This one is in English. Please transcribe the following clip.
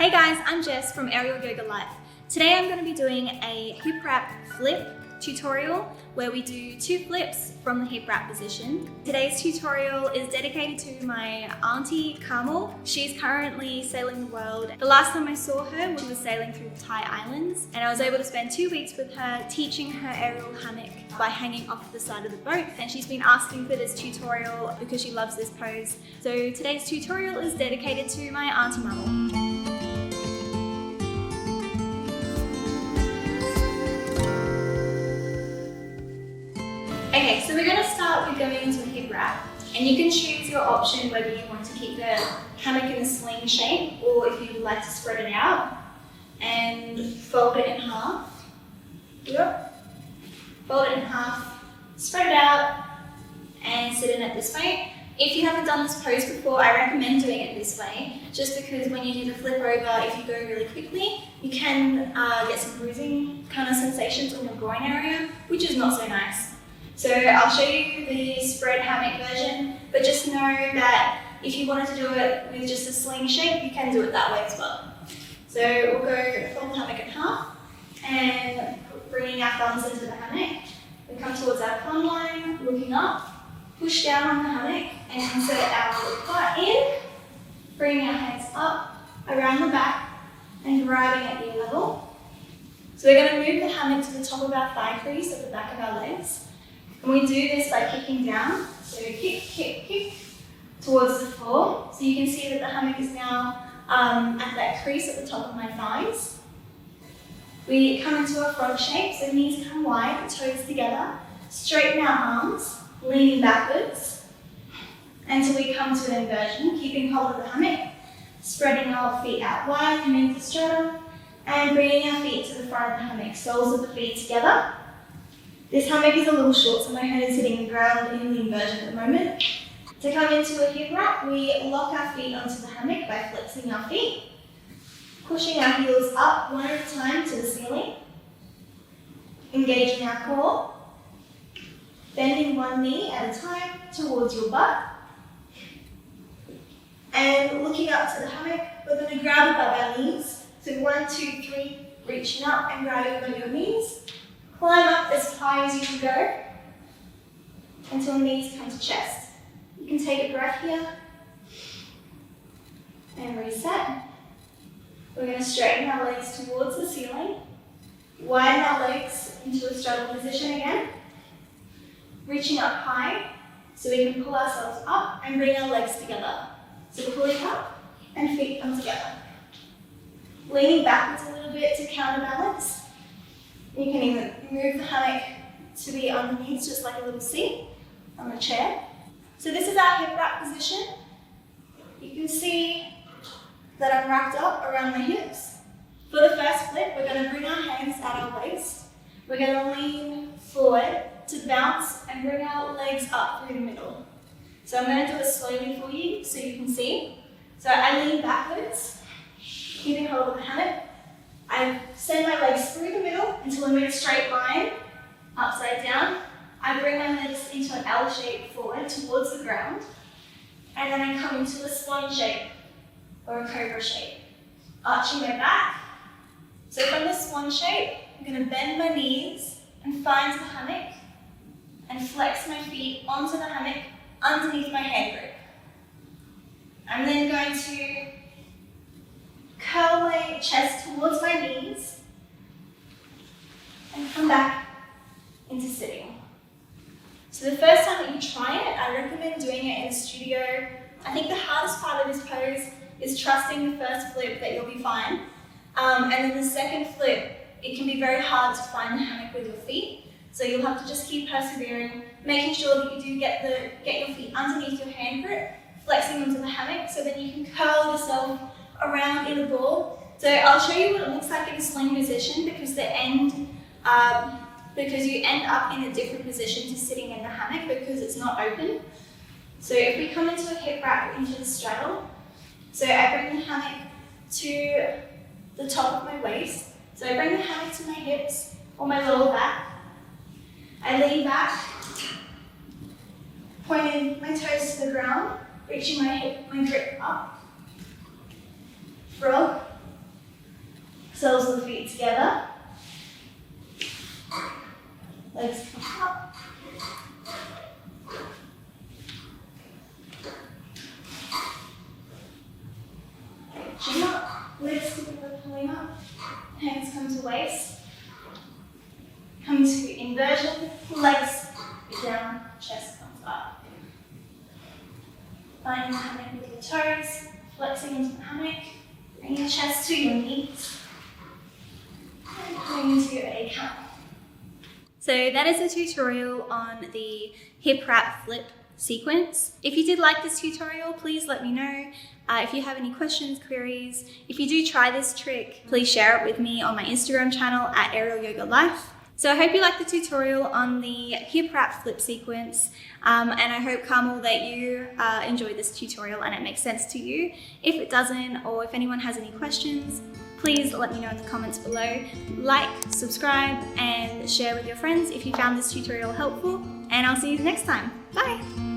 Hey guys, I'm Jess from Aerial Yoga Life. Today I'm going to be doing a hip wrap flip tutorial where we do 2 flips from the hip wrap position. Today's tutorial is dedicated to my Aunty Marmel. She's currently sailing the world. The last time I saw her, she was sailing through the Thai Islands, and I was able to spend 2 weeks with her teaching her aerial hammock by hanging off the side of the boat, and she's been asking for this tutorial because she loves this pose. So today's tutorial is dedicated to my Aunty Marmel. Okay, so we're going to start with going into a hip wrap, and you can choose your option whether you want to keep the hammock in a sling shape or if you would like to spread it out and fold it in half. Yep. Fold it in half, spread it out and sit in it this way. If you haven't done this pose before, I recommend doing it this way, just because when you do the flip over, if you go really quickly, you can get some bruising kind of sensations on your groin area, which is not so nice. So I'll show you the spread hammock version, but just know that if you wanted to do it with just a sling shape, you can do it that way as well. So we'll go fold the hammock in half and bringing our thumbs into the hammock. We come towards our plumb line, looking up, push down on the hammock and insert our butt in, bringing our hands up, around the back and grabbing at ear level. So we're going to move the hammock to the top of our thigh crease at the back of our legs. And we do this by kicking down, so kick, kick, kick towards the floor. So you can see that the hammock is now at that crease at the top of my thighs. We come into a frog shape, so knees come wide, toes together. Straighten our arms, leaning backwards until we come to an inversion, keeping hold of the hammock, spreading our feet out wide underneath the straddle, and bringing our feet to the front of the hammock, soles of the feet together. This hammock is a little short, so my head is hitting the ground in the inversion at the moment. To come into a hip wrap, we lock our feet onto the hammock by flexing our feet, pushing our heels up one at a time to the ceiling, engaging our core, bending one knee at a time towards your butt, and looking up to the hammock. We're going to grab above our knees. So 1, 2, 3, reaching up and grabbing above your knees. Climb up as high as you can go until knees come to chest. You can take a breath here and reset. We're going to straighten our legs towards the ceiling, widen our legs into a straddle position again, reaching up high so we can pull ourselves up and bring our legs together. So pulling up and feet come together. Leaning backwards a little bit to counterbalance. You can even move the hammock to be underneath, just like a little seat on a chair. So this is our hip wrap position. You can see that I'm wrapped up around my hips. For the first flip, we're going to bring our hands at our waist. We're going to lean forward to bounce and bring our legs up through the middle. So I'm going to do it slowly for you so you can see. So I lean backwards, keeping hold of the hammock. I send my legs through the middle until I'm in a straight line, upside down. I bring my legs into an L shape forward towards the ground, and then I come into a swan shape or a cobra shape, arching my back. So from the swan shape, I'm going to bend my knees and find the hammock and flex my feet onto the hammock underneath my hand grip. I'm then going to curl my chest towards my knees and come back into sitting. So the first time that you try it, I recommend doing it in the studio. I think the hardest part of this pose is trusting the first flip that you'll be fine. And then the second flip, it can be very hard to find the hammock with your feet. So you'll have to just keep persevering, making sure that you do get your feet underneath your hand grip, flexing onto the hammock so then you can curl yourself around in a ball. So I'll show you what it looks like in a sling position because you end up in a different position to sitting in the hammock because it's not open. So if we come into a hip wrap into the straddle, so I bring the hammock to the top of my waist. So I bring the hammock to my hips or my lower back. I lean back, pointing my toes to the ground, reaching my grip up. Frog, Soles of the feet together. Legs come up. Chin up. Legs together, pulling up. Hands come to waist. Come to inversion. Legs down. Chest comes up. Finding the hammock with your toes. Flexing into the hammock. Bring your chest to your knees. And coming into a camel. So that is a tutorial on the hip wrap flip sequence. If you did like this tutorial, please let me know. If you have any questions, queries, if you do try this trick, please share it with me on my Instagram channel at Aerial Yoga Life. So I hope you liked the tutorial on the hip wrap flip sequence, and I hope, Carmel, that you enjoyed this tutorial and it makes sense to you. If it doesn't, or if anyone has any questions, please let me know in the comments below. Like, subscribe, and share with your friends if you found this tutorial helpful, and I'll see you next time. Bye!